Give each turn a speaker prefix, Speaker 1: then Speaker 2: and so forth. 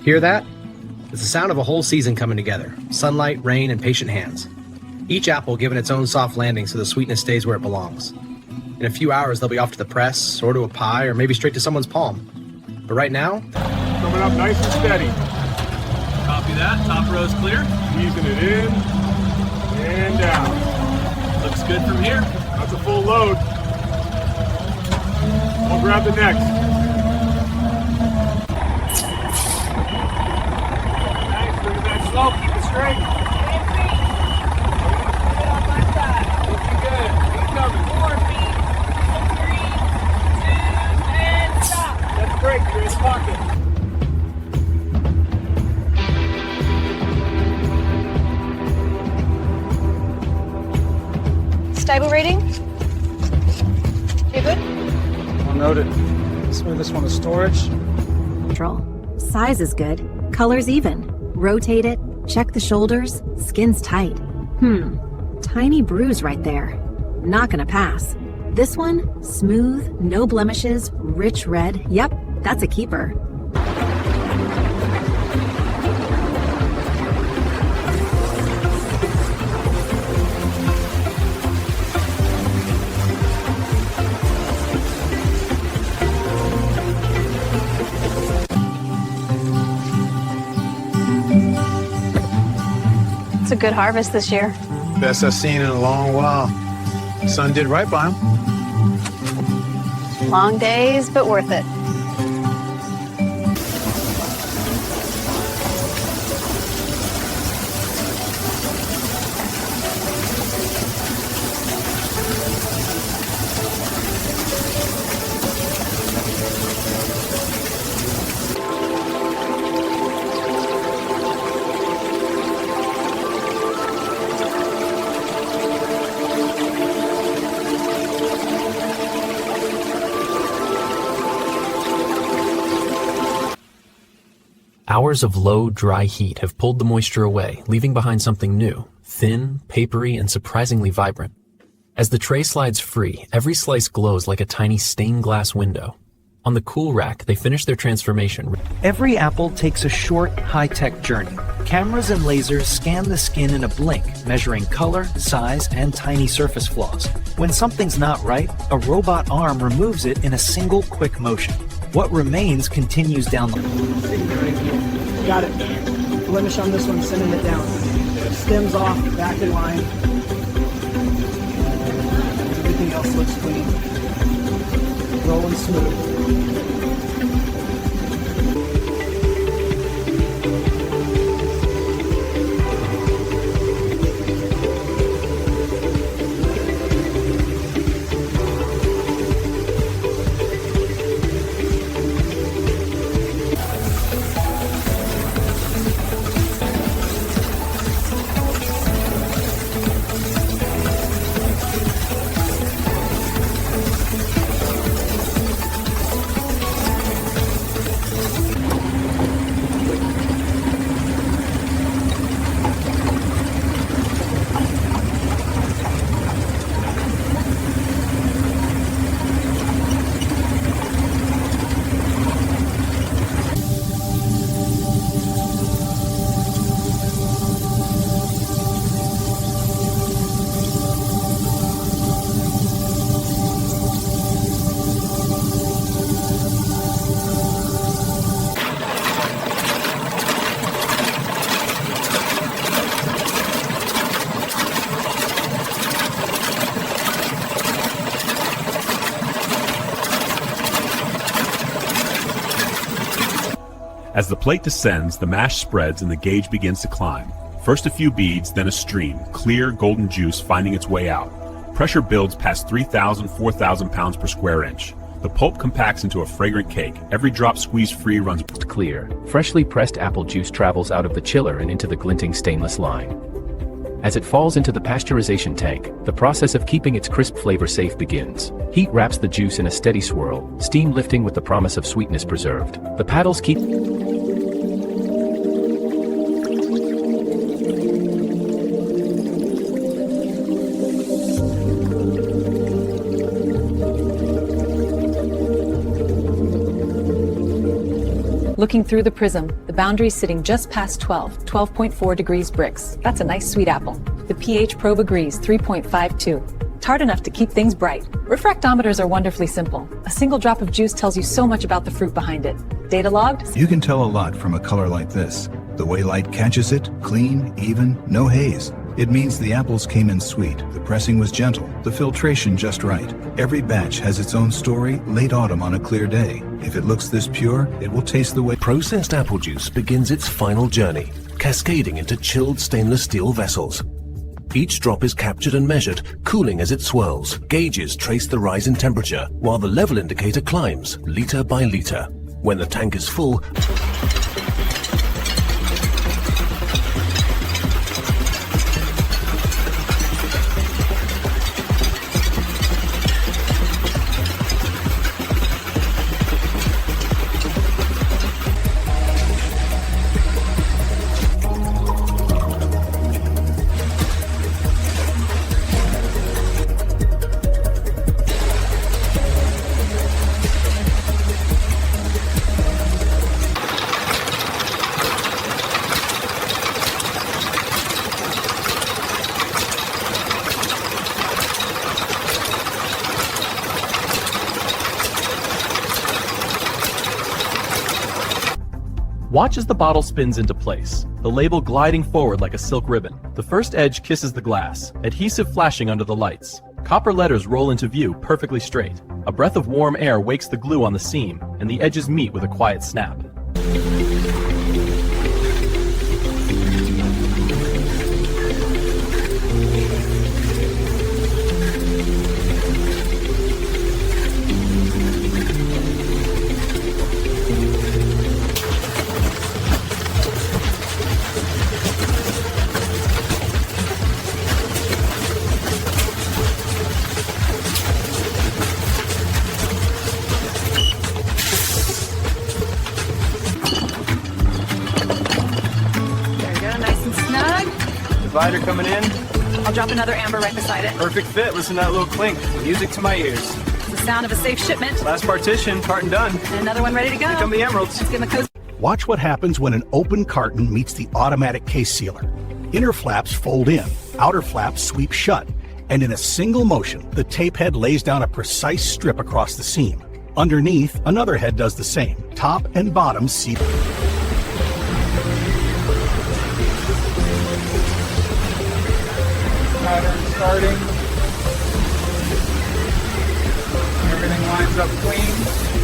Speaker 1: Hear that? It's the sound of a whole season coming together. Sunlight, rain, and patient hands. Each apple given its own soft landing so the sweetness stays where it belongs. In a few hours, they'll be off to the press, or to a pie, or maybe straight to someone's palm. But right now...
Speaker 2: Coming up nice and steady.
Speaker 3: Copy that. Top row's clear.
Speaker 2: Easing it in and down.
Speaker 3: Looks good from here.
Speaker 2: That's a full load. We'll grab the next. Nice, look at that slope. Keep it straight. Looking good. Keep coming.
Speaker 4: 4 feet, 3, 2, and stop.
Speaker 2: That's great. You're in the pocket.
Speaker 4: Stable rating? You good?
Speaker 5: I'll note it. Let's move this one to storage.
Speaker 6: Neutral. Size is good. Color's even. Rotate it. Check the shoulders. Skin's tight. Tiny bruise right there. Not gonna pass. This one, smooth, no blemishes, rich red. Yep, that's a keeper.
Speaker 4: It's a good harvest this year.
Speaker 7: Best I've seen in a long while. Sun did right by him.
Speaker 4: Long days, but worth it.
Speaker 8: Hours of low, dry heat have pulled the moisture away, leaving behind something new, thin, papery, and surprisingly vibrant. As the tray slides free, every slice glows like a tiny stained glass window. On the cool rack, they finish their transformation.
Speaker 9: Every apple takes a short, high-tech journey. Cameras and lasers scan the skin in a blink, measuring color, size, and tiny surface flaws. When something's not right, a robot arm removes it in a single quick motion. What remains continues down the...
Speaker 5: Got it. Blemish on this one, sending it down. Stems off, back in line. Everything else looks clean. Rolling smooth.
Speaker 10: As the plate descends, the mash spreads and the gauge begins to climb. First a few beads, then a stream, clear golden juice finding its way out. Pressure builds past 3,000, 4,000 pounds per square inch. The pulp compacts into a fragrant cake. Every drop squeezed free runs
Speaker 8: Clear, freshly pressed apple juice travels out of the chiller and into the glinting stainless line. As it falls into the pasteurization tank, the process of keeping its crisp flavor safe begins. Heat wraps the juice in a steady swirl, steam lifting with the promise of sweetness preserved. The paddles keep...
Speaker 11: Looking through the prism, the boundary's sitting just past 12.4 degrees Brix. That's a nice sweet apple. The pH probe agrees, 3.52. Tart enough to keep things bright. Refractometers are wonderfully simple. A single drop of juice tells you so much about the fruit behind it. Data logged?
Speaker 12: You can tell a lot from a color like this. The way light catches it, clean, even, no haze. It means the apples came in sweet, the pressing was gentle, the filtration just right. Every batch has its own story, late autumn on a clear day. If it looks this pure, it will taste the way
Speaker 13: Processed apple juice begins its final journey, cascading into chilled stainless steel vessels. Each drop is captured and measured, cooling as it swirls. Gauges trace the rise in temperature, while the level indicator climbs, liter by liter. When the tank is full,
Speaker 3: Watch as the bottle spins into place, the label gliding forward like a silk ribbon. The first edge kisses the glass, adhesive flashing under the lights. Copper letters roll into view perfectly straight. A breath of warm air wakes the glue on the seam, and the edges meet with a quiet snap.
Speaker 2: Divider coming in.
Speaker 11: I'll drop another amber right beside it.
Speaker 2: Perfect fit. Listen to that little clink. Music to my ears.
Speaker 11: It's the sound of a safe shipment.
Speaker 2: Last partition, carton done.
Speaker 11: And another one ready to go.
Speaker 2: Here come the emeralds.
Speaker 11: Let's give them a cozy.
Speaker 14: Watch what happens when an open carton meets the automatic case sealer. Inner flaps fold in, outer flaps sweep shut, and in a single motion, the tape head lays down a precise strip across the seam. Underneath, another head does the same. Top and bottom seal.
Speaker 2: Pattern starting. Everything lines up clean.